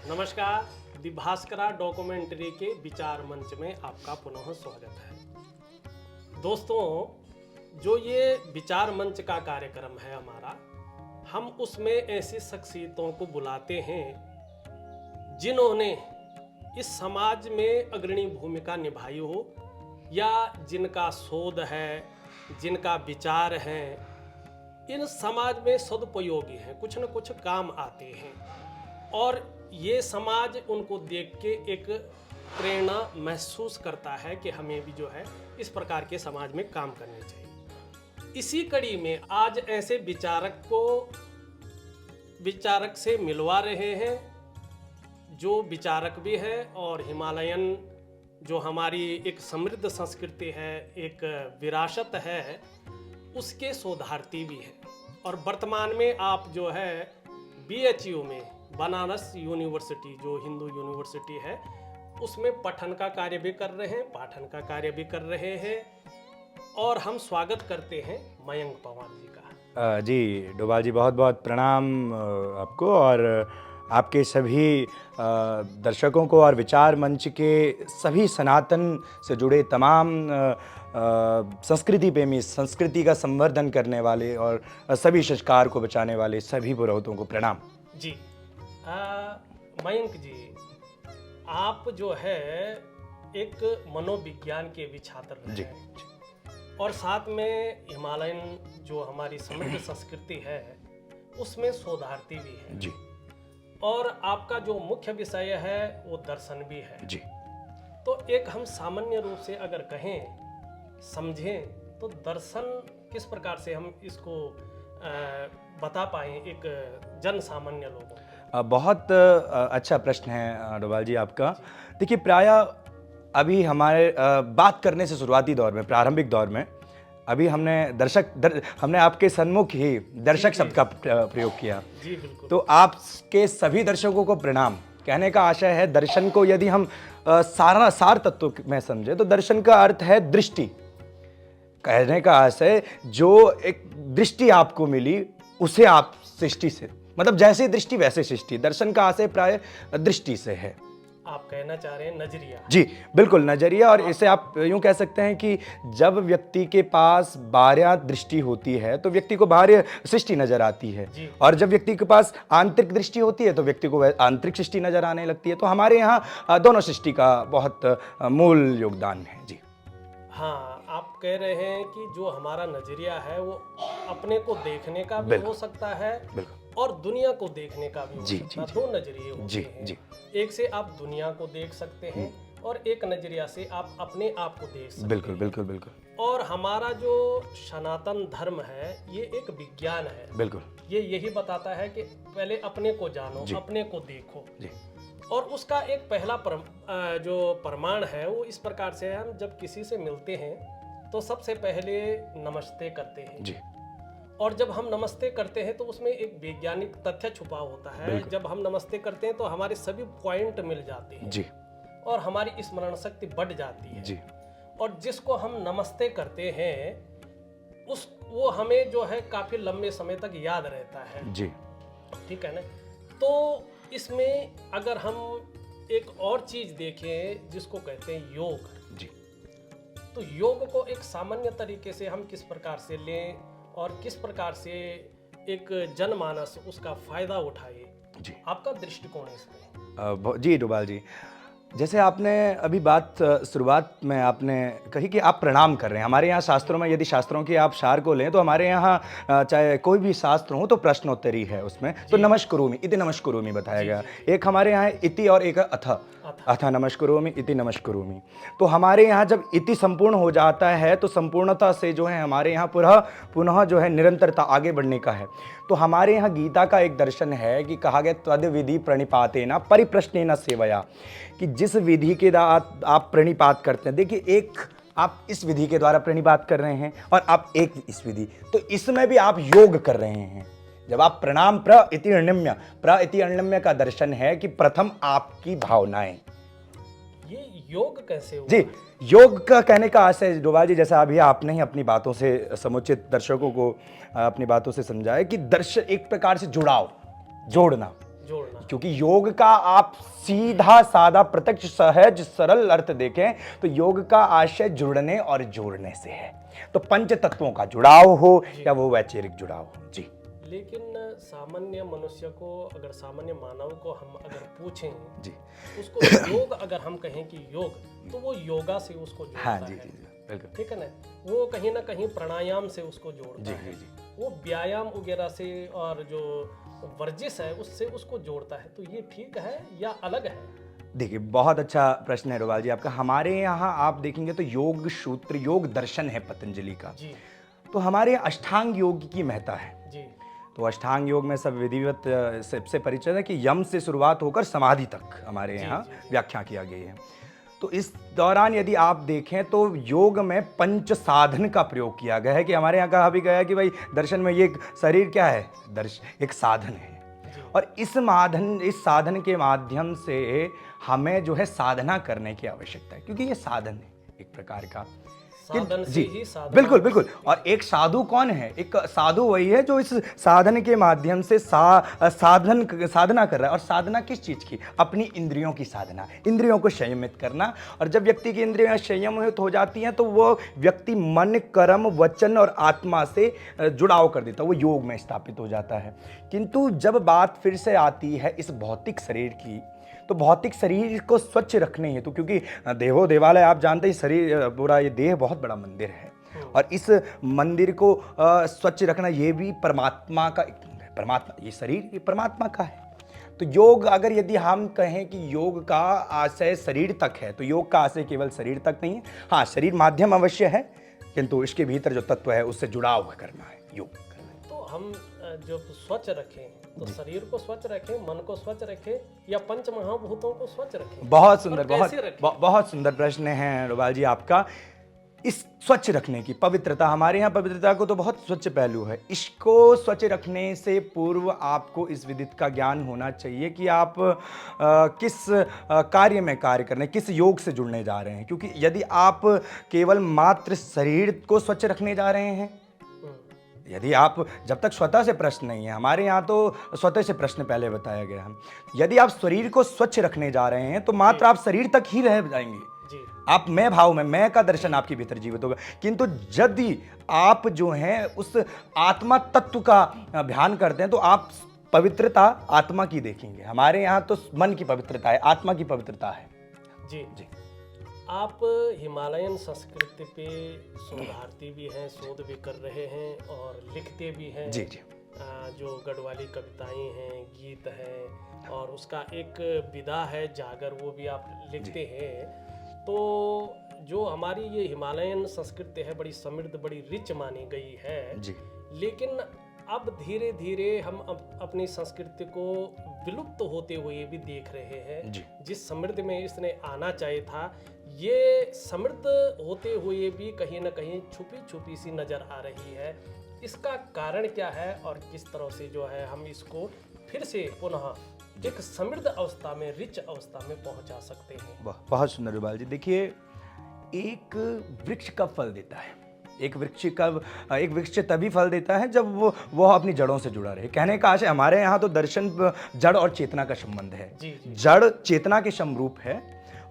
नमस्कार, दी भास्करा डॉक्यूमेंट्री के विचार मंच में आपका पुनः स्वागत है। दोस्तों, जो ये विचार मंच का कार्यक्रम है हमारा, हम उसमें ऐसी शख्सियतों को बुलाते हैं जिन्होंने इस समाज में अग्रणी भूमिका निभाई हो या जिनका शोध है, जिनका विचार है, इन समाज में सदुपयोगी हैं, कुछ न कुछ काम आते हैं और ये समाज उनको देख के एक प्रेरणा महसूस करता है कि हमें भी जो है इस प्रकार के समाज में काम करने चाहिए। इसी कड़ी में आज ऐसे विचारक से मिलवा रहे हैं जो विचारक भी है और हिमालयन जो हमारी एक समृद्ध संस्कृति है, एक विरासत है, उसके शोधार्थी भी है। और वर्तमान में आप जो है BHU में, बनारस यूनिवर्सिटी जो हिंदू यूनिवर्सिटी है, उसमें पठन का कार्य भी कर रहे हैं, पाठन का कार्य भी कर रहे हैं। और हम स्वागत करते हैं मयंक पवार जी का। जी डोभाल जी, बहुत बहुत प्रणाम आपको और आपके सभी दर्शकों को और विचार मंच के सभी सनातन से जुड़े तमाम संस्कृति प्रेमी, संस्कृति का संवर्धन करने वाले और सभी संस्कार को बचाने वाले सभी पुरोहितों को प्रणाम। जी मयंक जी, आप जो है एक मनोविज्ञान के भी छात्र जी, हैं और साथ में हिमालयन जो हमारी समृद्ध संस्कृति है उसमें शोधार्थी भी है जी। और आपका जो मुख्य विषय है वो दर्शन भी है जी। तो एक हम सामान्य रूप से अगर कहें, समझें, तो दर्शन किस प्रकार से हम इसको बता पाएं एक जन सामान्य लोगों को? बहुत अच्छा प्रश्न है डोभाल जी आपका। देखिए, प्रायः अभी हमारे बात करने से शुरुआती दौर में, प्रारंभिक दौर में, अभी हमने आपके सन्मुख ही दर्शक शब्द का प्रयोग किया। जी बिल्कुल। तो आपके सभी दर्शकों को प्रणाम। कहने का आशय है, दर्शन को यदि हम सार तत्व में समझे तो दर्शन का अर्थ है दृष्टि। कहने का आशय, जो एक दृष्टि आपको मिली उसे आप सृष्टि से, मतलब जैसे दृष्टि वैसे सृष्टि। दर्शन का आशय प्राय दृष्टि से है। आप कहना चाह रहे हैं नजरिया? जी बिल्कुल, नजरिया। और इसे आप यूं कह सकते हैं कि जब व्यक्ति के पास बाह्य दृष्टि होती है तो व्यक्ति को बाह्य सृष्टि नजर आती है, और जब व्यक्ति के पास आंतरिक दृष्टि होती है तो व्यक्ति को आंतरिक सृष्टि नजर आने लगती है। तो हमारे यहाँ दोनों सृष्टि का बहुत मूल योगदान है। जी हाँ, आप कह रहे हैं कि जो हमारा नजरिया है वो अपने को देखने का भी हो सकता है और दुनिया को देखने का भी हो सकता है। दो नजरिए होते हैं। एक से आप दुनिया को देख सकते हैं और एक नजरिया से आप अपने आप को देख सकते हैं। बिल्कुल बिल्कुल बिल्कुल। और हमारा जो सनातन धर्म है ये एक विज्ञान है। बिल्कुल। ये यही बताता है कि पहले अपने को जानो, अपने को देखो। और उसका एक पहला जो प्रमाण है वो इस प्रकार से है, हम जब किसी से मिलते हैं तो सबसे पहले नमस्ते करते हैं जी। और जब हम नमस्ते करते हैं तो उसमें एक वैज्ञानिक तथ्य छुपा होता है। जब हम नमस्ते करते हैं तो हमारे सभी पॉइंट मिल जाते हैं जी। और हमारी स्मरण शक्ति बढ़ जाती है जी। और जिसको हम नमस्ते करते हैं वो हमें जो है काफी लंबे समय तक याद रहता है जी। ठीक है ना? तो इसमें अगर हम एक और चीज देखें जिसको कहते हैं योग जी, तो योग को एक सामान्य तरीके से हम किस प्रकार से लें और किस प्रकार से एक जनमानस उसका फायदा उठाए जी, आपका दृष्टिकोण इसमें? जी डोभाल जी, जैसे आपने अभी बात शुरुआत में आपने कही कि आप प्रणाम कर रहे हैं। हमारे यहाँ शास्त्रों में, यदि शास्त्रों की आप सार को लें तो हमारे यहाँ चाहे कोई भी शास्त्र हो तो प्रश्नोत्तरी है उसमें। तो नमस्कुरुमि, इति नमस्कुरुमि बताया गया। एक हमारे यहाँ इति और एक अथ नमस्कुरुमि, इति नमस्कुरुमि। तो हमारे यहाँ जब इति संपूर्ण हो जाता है तो संपूर्णता से जो है हमारे यहाँ पुनः जो है निरंतरता आगे बढ़ने का है। तो हमारे यहाँ गीता का एक दर्शन है कि कहा गया त्वद विधि प्रणिपातेन परिप्रश्नेन सेवया, कि जिस विधि के द्वारा आप प्रणिपात करते हैं, देखिए एक आप इस विधि के द्वारा प्रणिपात कर रहे हैं और आप एक इस विधि, तो इसमें भी आप योग कर रहे हैं। जब आप प्रणाम प्र इति अण्यम्य का दर्शन है कि प्रथम आपकी भावनाएं। ये योग कैसे हुआ? जी, योग का कहने का आशय डोभाल जी, जैसा अभी आपने ही अपनी बातों से समुचित दर्शकों को अपनी बातों से समझाया कि दर्शन एक प्रकार से जुड़ाव, जोड़ना। जोड़ना। क्योंकि योग का आप सीधा सादा प्रत्यक्ष सहज सरल अर्थ देखें तो योग का आशय जुड़ने और जोड़ने से है। तो पंच तत्वों का जुड़ाव हो या वो वैचारिक जुड़ाव हो। जी। लेकिन सामान्य मनुष्य को, अगर सामान्य मानव को हम अगर पूछें जी, उसको योग अगर हम कहें कि योग, तो वो योगा से उसको जोड़ता हाँ जी है। जी जी बिल्कुल। ठीक है ना, वो कहीं ना कहीं प्राणायाम से उसको जोड़ता जी है, जी जी। वो व्यायाम वगैरह से और जो वर्जिश है उससे उसको जोड़ता है। तो ये ठीक है या अलग है? देखिए, बहुत अच्छा प्रश्न है रोवाल जी आपका। हमारे यहाँ आप देखेंगे तो योग सूत्र, योग दर्शन है पतंजलि का। जी तो हमारे यहाँ अष्टांग योग की महत्ता है। जी तो अष्टांग योग में सब विधिवत से परिचय है कि यम से शुरुआत होकर समाधि तक हमारे जी, यहाँ जी, जी। व्याख्या किया गई है। तो इस दौरान यदि आप देखें तो योग में पंच साधन का प्रयोग किया गया है कि हमारे यहाँ कहा भी गया है कि भाई दर्शन में ये शरीर क्या है, एक साधन है। जी। और इस साधन के माध्यम से हमें जो है साधना करने की आवश्यकता है, क्योंकि ये साधन है एक प्रकार का। साधन से जी, ही साधना बिल्कुल हो बिल्कुल। सकती है। और एक साधु कौन है? एक साधु वही है जो इस साधन के माध्यम से साधना कर रहा है। और साधना किस चीज की? अपनी इंद्रियों की साधना, इंद्रियों को संयमित करना। और जब व्यक्ति की इंद्रियां संयमित हो जाती हैं तो वो व्यक्ति मन, कर्म, वचन और आत्मा से जुड़ाव कर देता है, वो योग में स्थापित हो जाता है। किंतु जब बात फिर से आती है इस भौतिक शरीर की, तो भौतिक शरीर को स्वच्छ रखने हेतु, क्योंकि देवो देवालय आप जानते हैं, शरीर पूरा ये देह बहुत बड़ा मंदिर है। और इस मंदिर को स्वच्छ रखना ये भी परमात्मा का, परमात्मा, ये शरीर ये परमात्मा का है। तो योग, अगर यदि हम कहें कि योग का आशय शरीर तक है, तो योग का आशय केवल शरीर तक नहीं है। हाँ, शरीर माध्यम अवश्य है, किंतु इसके भीतर जो तत्व है उससे जुड़ाव करना है, योग करना है। तो हम जो स्वच्छ रखें, तो शरीर को स्वच्छ रखें, मन को स्वच्छ रखें, या पंच महाभूतों को स्वच्छ रखें? बहुत सुंदर, और कैसे रखें? बहुत सुंदर प्रश्न है रुबाल जी आपका। इस स्वच्छ रखने की पवित्रता, हमारे यहाँ पवित्रता को तो बहुत स्वच्छ पहलू है। इसको स्वच्छ रखने से पूर्व आपको इस विदित का ज्ञान होना चाहिए कि आप किस कार्य में कार्य करने, किस योग से जुड़ने जा रहे हैं। क्योंकि यदि आप केवल मात्र शरीर को स्वच्छ रखने जा रहे हैं, यदि आप, जब तक स्वतः से प्रश्न नहीं है, हमारे यहाँ तो स्वतः से प्रश्न पहले बताया गया है। यदि आप शरीर को स्वच्छ रखने जा रहे हैं तो मात्र आप शरीर तक ही रह जाएंगे। जी। आप मैं भाव में, मैं का दर्शन आपके भीतर जीवित होगा। किंतु यदि आप जो हैं उस आत्मा तत्व का ध्यान करते हैं तो आप पवित्रता आत्मा की देखेंगे। हमारे यहाँ तो मन की पवित्रता है, आत्मा की पवित्रता है। जी जी। आप हिमालयन संस्कृति पे शोधार्थी भी हैं, शोध भी कर रहे हैं और लिखते भी हैं। जी जी। जो गढ़वाली कविताएं हैं, गीत हैं, और उसका एक विधा है जागर, वो भी आप लिखते हैं। तो जो हमारी ये हिमालयन संस्कृति है बड़ी समृद्ध, बड़ी रिच मानी गई है। जी। लेकिन अब धीरे धीरे हम अपनी संस्कृति को विलुप्त होते हुए भी देख रहे हैं। जी। जिस समृद्धि में इसने आना चाहिए था, ये समृद्ध होते हुए भी कहीं ना कहीं छुपी छुपी सी नजर आ रही है। इसका कारण क्या है और किस तरह से जो है हम इसको फिर से पुनः एक समृद्ध अवस्था में, रिच अवस्था में पहुंचा सकते हैं? बहुत सुंदर रुबाल जी। देखिए, एक वृक्ष कब फल देता है? एक वृक्ष तभी फल देता है जब वो अपनी जड़ों से जुड़ा रहे। कहने का आशय, हमारे यहाँ तो दर्शन जड़ और चेतना का संबंध है। जी, जी। जड़ चेतना के समरूप है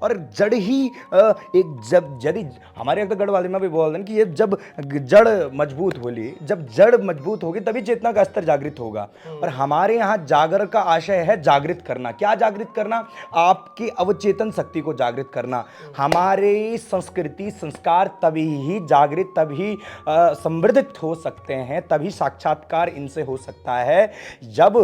और जड़ ही यदि हमारे यहाँ तो गढ़वाली में भी बोल दें कि ये जब जड़ मजबूत होगी, जब जड़ मजबूत होगी तभी चेतना का स्तर जागृत होगा। और हमारे यहाँ जागर का आशय है जागृत करना। क्या जागृत करना? आपकी अवचेतन शक्ति को जागृत करना। हमारी संस्कृति संस्कार तभी ही जागृत, तभी समृद्धित हो सकते हैं, तभी साक्षात्कार इनसे हो सकता है जब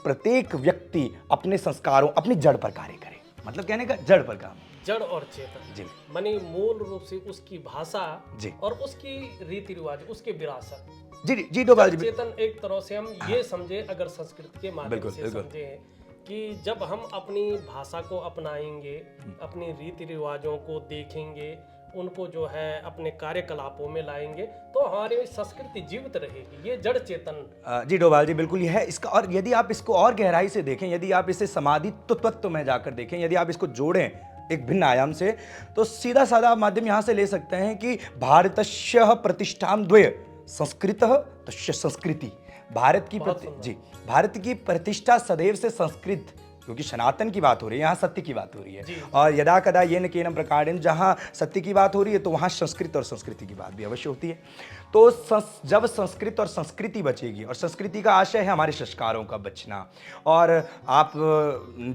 प्रत्येक व्यक्ति अपने संस्कारों, अपनी जड़ पर कार्य करे। मतलब कहने का जड़ पर काम, जड़ और चेतन जी, मानी मूल रूप से उसकी भाषा जी, और उसकी रीति रिवाज, उसके विरासत। जी जी डोभाल जी। चेतन एक तरह से हम ये समझे, अगर संस्कृत के माध्यम बिल्कुल, से बिल्कुल। समझे कि जब हम अपनी भाषा को अपनाएंगे, अपनी रीति रिवाजों को देखेंगे, उनको जो है अपने कार्यकलापों में लाएंगे, तो हमारी संस्कृति जीवित रहेगी। ये जड़ चेतन। जी डोभाल जी, बिल्कुल ये है इसका। और यदि आप इसको और गहराई से देखें, यदि आप इसे समाधि तत्व में जाकर देखें, यदि आप इसको जोड़ें एक भिन्न आयाम से, तो सीधा साधा माध्यम यहाँ से ले सकते हैं कि भारतस्य प्रतिष्ठाम द्वय संस्कृतः तस्य संस्कृति। भारत की बहुत सुंदर। जी, भारत की प्रतिष्ठा सदैव से संस्कृत, क्योंकि सनातन की बात हो रही है, यहाँ सत्य की बात हो रही है। जी, जी। और यदा कदा ये न केनम प्रकारेण, जहाँ सत्य की बात हो रही है तो वहाँ संस्कृत और संस्कृति की बात भी अवश्य होती है। तो जब संस्कृत और संस्कृति बचेगी, और संस्कृति का आशय है हमारे संस्कारों का बचना। और आप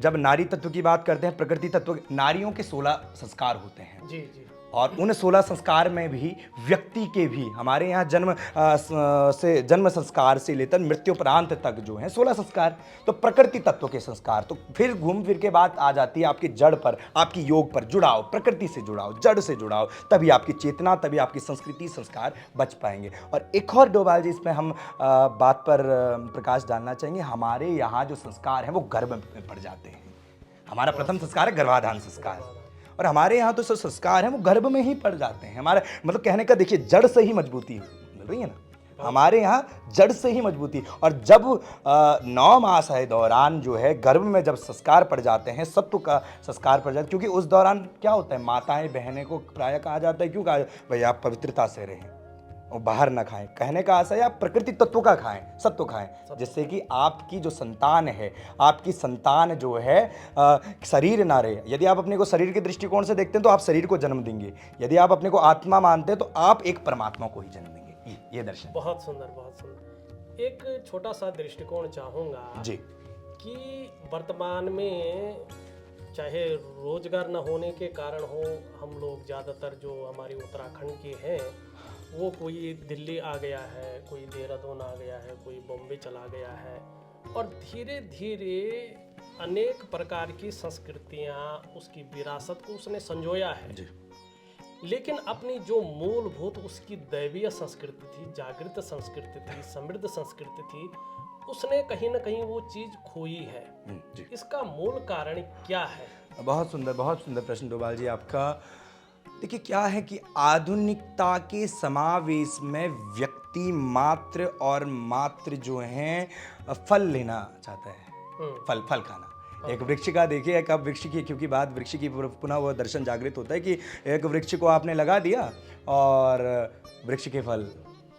जब नारी तत्व की बात करते हैं, प्रकृति तत्व, नारियों के 16 संस्कार होते हैं। जी जी और उन 16 संस्कार में भी व्यक्ति के भी हमारे यहाँ जन्म संस्कार से लेकर मृत्युपरांत तक जो है 16 संस्कार, तो प्रकृति तत्व के संस्कार। तो फिर घूम फिर के बात आ जाती है आपकी जड़ पर, आपकी योग पर। जुड़ाओ, प्रकृति से जुड़ाओ, जड़ से जुड़ाओ, तभी आपकी चेतना, तभी आपकी संस्कृति, संस्कार बच पाएंगे। और एक और डोभाल जी, इसमें हम बात पर प्रकाश डालना चाहेंगे। हमारे यहाँ जो संस्कार हैं वो गर्भ में पड़ जाते हैं। हमारा प्रथम संस्कार है गर्भाधान संस्कार, और हमारे यहाँ तो जो संस्कार हैं वो गर्भ में ही पड़ जाते हैं। हमारा मतलब कहने का, देखिए, जड़ से ही मजबूती मिल रही है ना, हमारे यहाँ जड़ से ही मजबूती। और जब 9 मास है दौरान जो है गर्भ में जब संस्कार पड़ जाते हैं, सत्व का संस्कार पड़ जाता है, क्योंकि उस दौरान क्या होता है, माताएं बहनें को प्रायः कहा जाता है, क्यों कहा, भाई आप पवित्रता से रहें और बाहर ना खाएं। कहने का आशय है आप प्रकृति तत्व का खाएं, सत्व खाएं, जिससे कि आपकी जो संतान है, आपकी संतान जो है शरीर ना रहे। यदि आप अपने को शरीर के दृष्टिकोण से देखते हैं तो आप शरीर को जन्म देंगे, यदि आप अपने को आत्मा मानते हैं तो आप एक परमात्मा को ही जन्म देंगे। ये दर्शन। बहुत सुंदर, बहुत सुंदर। एक छोटा सा दृष्टिकोण चाहूँगा जी, कि वर्तमान में चाहे रोजगार न होने के कारण हो, हम लोग ज़्यादातर जो हमारे उत्तराखंड के हैं वो कोई दिल्ली आ गया है, कोई देहरादून आ गया है, कोई बॉम्बे चला गया है, और धीरे धीरे अनेक प्रकार की संस्कृतियाँ, उसकी विरासत को उसने संजोया है। जी, लेकिन अपनी जो मूलभूत उसकी दैवीय संस्कृति थी, जागृत संस्कृति थी, समृद्ध संस्कृति थी, उसने कहीं ना कहीं वो चीज़ खोई है। जी। इसका मूल कारण क्या है? बहुत सुंदर प्रश्न डोभाल जी आपका। देखिए, क्या है कि आधुनिकता के समावेश में व्यक्ति मात्र और मात्र जो है फल लेना चाहता है, फल खाना। एक वृक्ष का देखिए, एक अब वृक्ष की, क्योंकि बात वृक्ष की, पुनः वह दर्शन जागृत होता है कि एक वृक्ष को आपने लगा दिया और वृक्ष के फल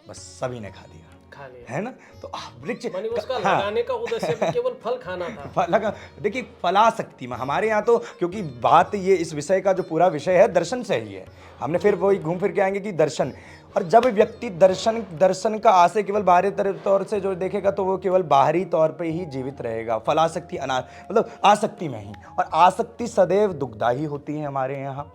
बस सभी ने खा दिया, खा लिया, है ना। तो वृक्ष माने उसका लगाने का उद्देश्य भी केवल फल खाना था। लगा, देखिए, फलाशक्ति में हमारे यहाँ तो, क्योंकि बात ये इस विषय का जो पूरा विषय है दर्शन से ही है, हमने फिर वही घूम फिर के आएंगे कि दर्शन। और जब व्यक्ति दर्शन का आशय केवल बाहरी तौर से जो देखेगा तो वो केवल बाहरी तौर पे ही जीवित रहेगा, फलाशक्ति मतलब आसक्ति में ही। और आसक्ति सदैव दुखदायी होती है हमारे यहाँ।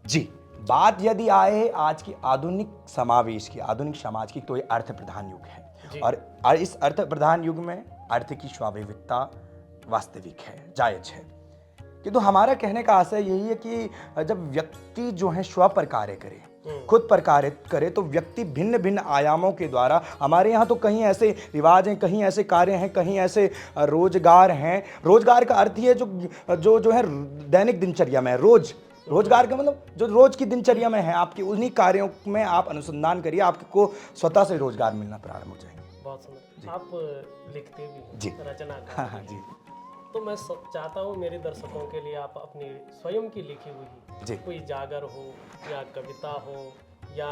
जी, बात यदि आए आज की आधुनिक समावेश की, आधुनिक समाज की, तो ये अर्थ प्रधान युग है। और इस अर्थ प्रधान युग में अर्थ की स्वाभाविकता वास्तविक है, जायज है। किंतु हमारा कहने का आशय यही है कि जब व्यक्ति जो है स्व पर कार्य करे, खुद पर कार्य करे, तो व्यक्ति भिन्न भिन्न आयामों के द्वारा, हमारे यहाँ तो कहीं ऐसे रिवाज हैं, कहीं ऐसे कार्य हैं, कहीं ऐसे रोजगार हैं। रोजगार का अर्थ ही है जो है दैनिक दिनचर्या में, रोजगार का मतलब जो रोज की दिनचर्या में है, आपकी उन्हीं कार्यों में आप अनुसंधान करिए, आपको स्वतः से रोजगार मिलना प्रारंभ हो जाएंगे। बहुत सुंदर। आप लिखते भी जी, हैं, रचनाकार। हाँ जी। तो मैं चाहता हूँ मेरे दर्शकों के लिए आप अपनी स्वयं की लिखी हुई कोई जागर हो या कविता हो या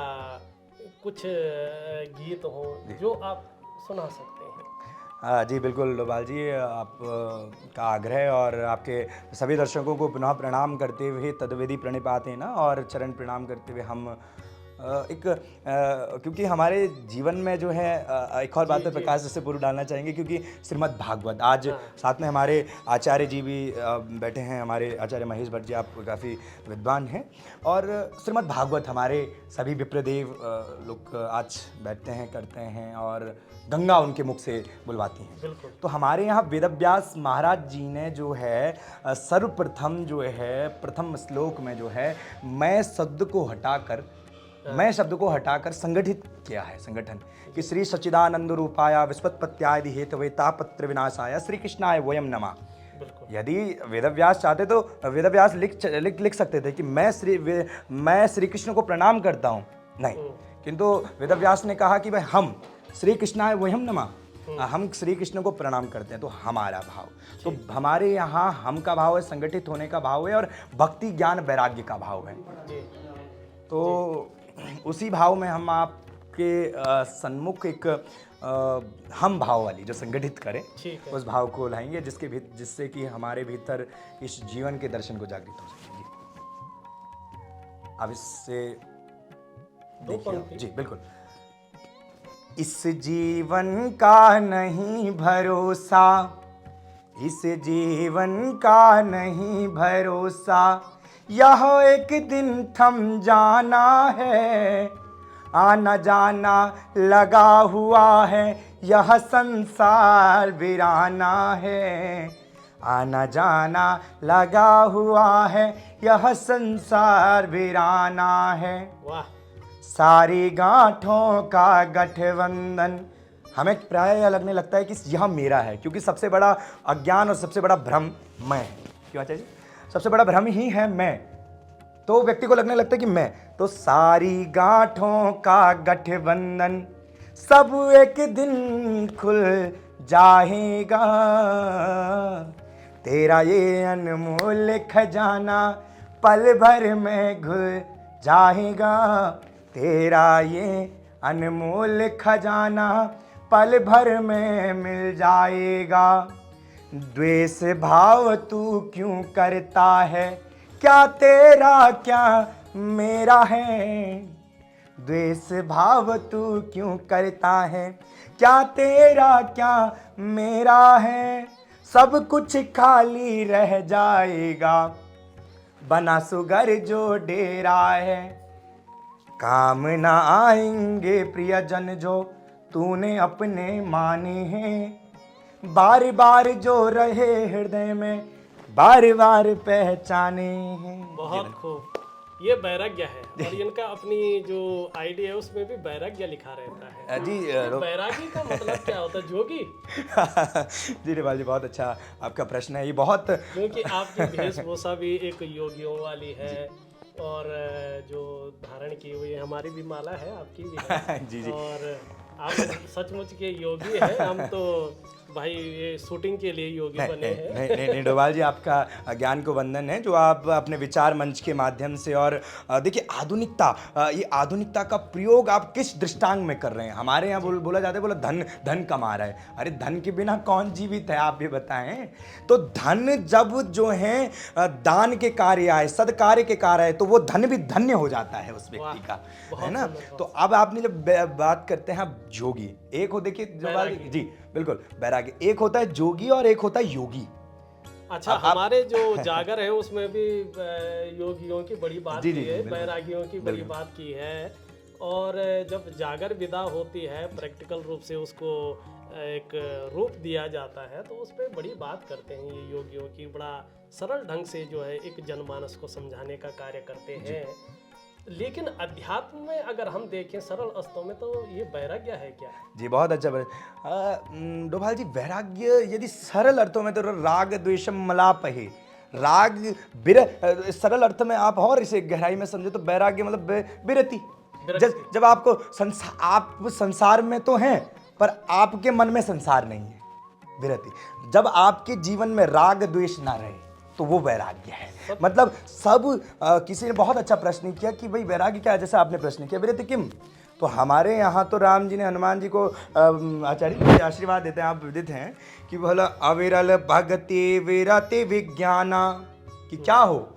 कुछ गीत हो जो आप सुना सकते हैं। जी बिल्कुल डोभाल जी, आप का आग्रह और आपके सभी दर्शकों को पुनः प्रणाम करते हुए तद्विधि प्रणिपाते ना, और चरण प्रणाम करते हुए हम क्योंकि हमारे जीवन में जो है एक और बात पर प्रकाश इससे पूर्व डालना चाहेंगे, क्योंकि श्रीमद् भागवत, आज साथ में हमारे आचार्य जी भी बैठे हैं, हमारे आचार्य महेश भट्ट जी, आप काफ़ी विद्वान हैं, और श्रीमद् भागवत हमारे सभी विप्रदेव लोग आज बैठते हैं, करते हैं, और गंगा उनके मुख से बुलवाती हैं। तो हमारे यहाँ वेदव्यास महाराज जी ने जो है सर्वप्रथम जो है प्रथम श्लोक में जो है मैं शब्द को हटाकर संगठित किया है, संगठन कि श्री सच्चिदानंद रूपाय विस्पत्पत्यादि हेतवे तापत्र विनाशाय श्री कृष्णाय वयम नमः। यदि वेदव्यास चाहते तो वेदव्यास लिख सकते थे कि मैं श्री कृष्ण को प्रणाम करता हूँ, नहीं, किंतु वेदव्यास ने कहा कि भाई हम श्री कृष्णाय वयम नमः, हम श्री कृष्ण को प्रणाम करते हैं। तो हमारा भाव, तो हमारे यहाँ हम का भाव है, संगठित होने का भाव है, और भक्ति ज्ञान वैराग्य का भाव है। तो उसी भाव में हम आप के सन्मुख एक हम भाव वाली जो संगठित करें, ठीक है। उस भाव को लाएंगे जिससे कि हमारे भीतर इस जीवन के दर्शन को जागृत हो सके। जी, अब इससे दो पंक्ति। जी बिल्कुल। इस जीवन का नहीं भरोसा, इस जीवन का नहीं भरोसा, यह एक दिन थम जाना है, आना जाना लगा हुआ है, यह संसार वीराना है, आना जाना लगा हुआ है, यह संसार वीराना है। वाह। सारी गांठों का गठबंधन, हमें प्राय लगने लगता है कि यह मेरा है, क्योंकि सबसे बड़ा अज्ञान और सबसे बड़ा भ्रम मैं है। क्यों आचार्य जी? सबसे बड़ा भ्रम ही है मैं, तो व्यक्ति को लगने लगता है कि मैं। तो सारी गांठों का गठबंधन सब एक दिन खुल जाएगा, तेरा ये अनमोल खजाना पल भर में घुल जाएगा, तेरा ये अनमोल खजाना पल भर में मिल जाएगा। द्वेष भाव तू क्यों करता है, क्या तेरा क्या मेरा है, द्वेष भाव तू क्यों करता है, क्या तेरा क्या मेरा है, सब कुछ खाली रह जाएगा, बना सुगर जो डेरा है, काम ना आएंगे प्रियजन जो तूने अपने माने हैं, बार बार जो रहे हृदय में बार बार पहचाने हैं। बहुत खूब। ये वैराग्य है, और इनका अपनी जो आईडी है उसमें भी वैराग्य लिखा रहता है। जी वैरागी का मतलब क्या होता है? जोगी? जी रिवाल जी, बहुत अच्छा आपका प्रश्न है। ये बहुत क्योंकि आपकी वेशभूषा भी एक योगियों वाली है, और जो धारण की हुई हमारी भी माला है, आपकी भी है। जी जी। और आप सचमुच के योगी हैं, हम तो भाई ये शूटिंग के लिए योगी बने हैं। नहीं डोभाल जी, आपका ज्ञान को वंदन है जो आप अपने विचार मंच के माध्यम से, और देखिए आधुनिकता, ये आधुनिकता का प्रयोग आप किस दृष्टांत में कर रहे हैं। हमारे यहाँ बोला जाता है, बोला धन कमा रहा है। अरे धन के बिना कौन जीवित है, आप भी बताएं। तो धन जब जो है दान के कार्य आए, सदकार्य के कार्य आए, तो वो धन भी धन्य हो जाता है उस व्यक्ति का, है ना। तो अब आपने जब बात करते हैं आप जोगी, एक हो, देखिए डोभाल जी बिल्कुल बैरागी, एक होता है जोगी और एक होता है योगी। अच्छा, हमारे जो जागर है उसमें भी योगियों की बड़ी बात की है, बैरागियों की बड़ी बात की है। और जब जागर विदा होती है, प्रैक्टिकल रूप से उसको एक रूप दिया जाता है, तो उस पर बड़ी बात करते हैं ये योगियों की। बड़ा सरल ढंग से जो है एक जनमानस को समझाने का कार्य करते हैं। लेकिन अध्यात्म में अगर हम देखें सरल अस्तों में, तो ये वैराग्य है क्या? जी बहुत अच्छा डोभाल जी, वैराग्य यदि सरल अर्थों में तो राग द्वेषम मलापहे, राग सरल अर्थ में आप और इसे गहराई में समझे तो वैराग्य मतलब विरति। जब आपको आप संसार में तो हैं पर आपके मन में संसार नहीं है, विरति। जब आपके जीवन में राग द्वेष ना रहे तो वो वैराग्य है। मतलब सब किसी ने बहुत अच्छा प्रश्न किया कि भाई वैराग्य क्या है, जैसे आपने प्रश्न किया विरति किम। तो हमारे यहाँ तो राम जी ने हनुमान जी को आचार्य जी आशीर्वाद देते हैं, आप विदित हैं कि बोला अविरल भक्ति विरति विज्ञाना, कि क्या हो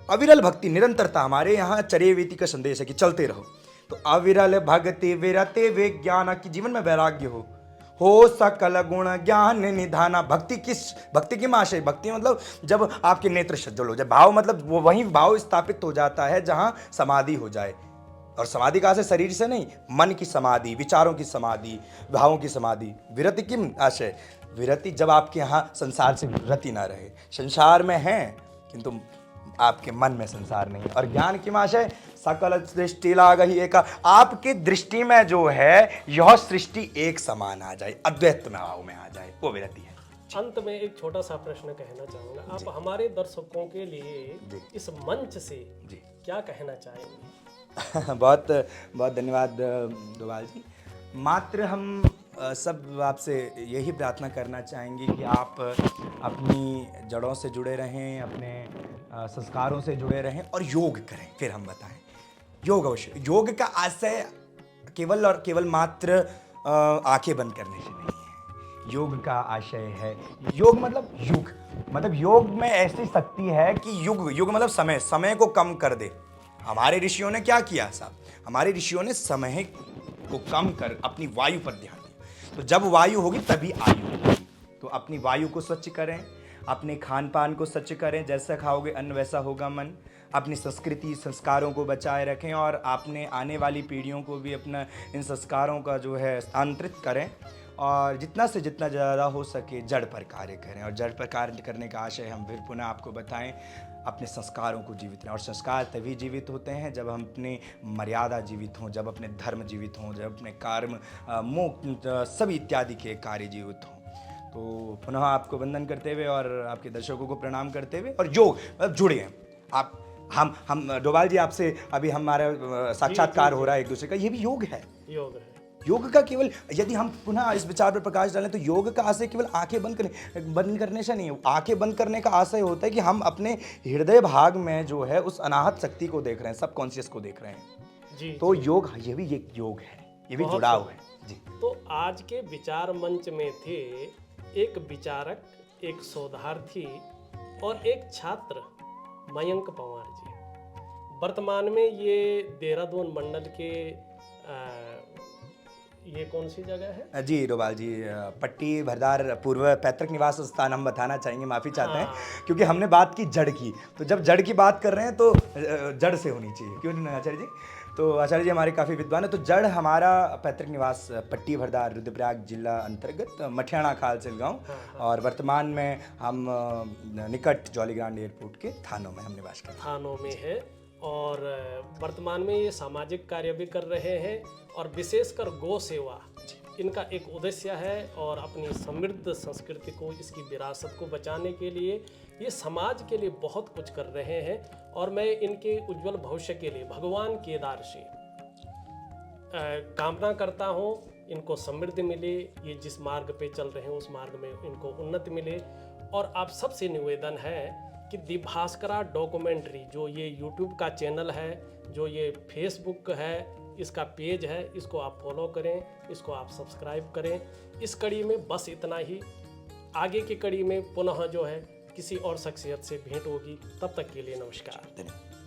अविरल भक्ति, निरंतरता। हमारे यहाँ चर्यवेति का संदेश है कि चलते रहो। तो अविरल भक्ति विरति विज्ञाना, कि जीवन में वैराग्य हो सकल गुण ज्ञान निधाना। भक्ति की आशय, भक्ति मतलब जब आपके नेत्र सज्जल हो जाए, भाव मतलब वो वही भाव स्थापित हो जाता है जहां समाधि हो जाए। और समाधि कहाँ से? शरीर से नहीं, मन की समाधि, विचारों की समाधि, भावों की समाधि। विरति किम आशय, विरति जब आपके यहाँ संसार से रति ना रहे, संसार में है किंतु आपके मन में संसार नहीं। और ज्ञान की आशय, सकल सृष्टि लागहि एक, आपकी दृष्टि में जो है यह सृष्टि एक समान आ जाए, अद्वैत भाव में आ जाए, वो विरति है। अंत में एक छोटा सा प्रश्न कहना चाहूंगा, आप हमारे दर्शकों के लिए इस मंच से क्या कहना चाहेंगे? बहुत बहुत धन्यवाद डोभाल जी। मात्र हम सब आपसे यही प्रार्थना करना चाहेंगे कि आप अपनी जड़ों से जुड़े रहें, अपने संस्कारों से जुड़े रहें और योग करें। फिर हम बताएं, योग अवश्य। योग का आशय केवल और केवल मात्र आंखें बंद करने से नहीं है। योग का आशय है, योग मतलब योग में ऐसी शक्ति है कि युग मतलब समय, समय को कम कर दे। हमारे ऋषियों ने क्या किया साहब, हमारे ऋषियों ने समय को कम कर अपनी वायु पर ध्यान दिया। तो जब वायु होगी तभी आयु होगी। तो अपनी वायु को स्वच्छ करें, अपने खान पान को स्वच्छ करें, जैसा खाओगे अन्न वैसा होगा मन। अपनी संस्कृति संस्कारों को बचाए रखें और आपने आने वाली पीढ़ियों को भी अपना इन संस्कारों का जो है स्थानांतरित करें। और जितना से जितना ज़्यादा हो सके जड़ पर कार्य करें। और जड़ पर कार्य करने का आशय हम फिर पुनः आपको बताएं, अपने संस्कारों को जीवित रखें। और संस्कार तभी जीवित होते हैं जब हम अपने मर्यादा जीवित हों, जब अपने धर्म जीवित हों, जब अपने कर्म मोक्ष सभी इत्यादि के कार्य जीवित हों। तो पुनः आपको वंदन करते हुए और आपके दर्शकों को प्रणाम करते हुए, और योग मतलब जुड़े हैं आप, हम डोभाल जी आपसे अभी हमारा साक्षात्कार हो रहा है एक दूसरे का, ये भी योग है। योग है। योग का केवल, यदि हम पुनः इस विचार पर प्रकाश डालें तो योग का आशय केवल आंखें बंद करने से नहीं है। आंखें बंद करने का आशय होता है कि हम अपने हृदय भाग में जो है उस अनाहत शक्ति को देख रहे हैं, सबकॉन्शियस को देख रहे हैं। जी, तो जी। योग, ये भी एक योग है, ये भी बहुत जुड़ाव है जी। तो आज के विचार मंच में थे एक विचारक, एक शोधार्थी और एक छात्र मयंक पंवार जी। वर्तमान में ये देहरादून मंडल के ये कौन सी जगह है जी डोभाल जी, पट्टी भरदार पूर्व पैतृक निवास स्थान हम बताना चाहेंगे, माफ़ी चाहते हैं क्योंकि हमने बात की जड़ की। तो जब जड़ की बात कर रहे हैं तो जड़ से होनी चाहिए, क्यों नहीं आचार्य जी? तो आचार्य जी हमारे काफ़ी विद्वान है। तो जड़ हमारा पैतृक निवास पट्टी भरदार रुद्रप्रयाग जिला अंतर्गत मठियाणा खालसेल गांव, और वर्तमान में हम निकट जॉलीग्रांट एयरपोर्ट के थानों में हम निवास करते हैं। थानों में है और वर्तमान में ये सामाजिक कार्य भी कर रहे हैं और विशेषकर गौ सेवा इनका एक उद्देश्य है। और अपनी समृद्ध संस्कृति को, इसकी विरासत को बचाने के लिए ये समाज के लिए बहुत कुछ कर रहे हैं। और मैं इनके उज्जवल भविष्य के लिए भगवान केदार से कामना करता हूँ इनको समृद्धि मिले, ये जिस मार्ग पे चल रहे हैं उस मार्ग में इनको उन्नति मिले। और आप सबसे निवेदन है कि दी भास्करा डॉक्यूमेंट्री, जो ये यूट्यूब का चैनल है, जो ये फेसबुक है, इसका पेज है, इसको आप फॉलो करें, इसको आप सब्सक्राइब करें। इस कड़ी में बस इतना ही। आगे की कड़ी में पुनः जो है किसी और शख्सियत से भेंट होगी। तब तक के लिए नमस्कार।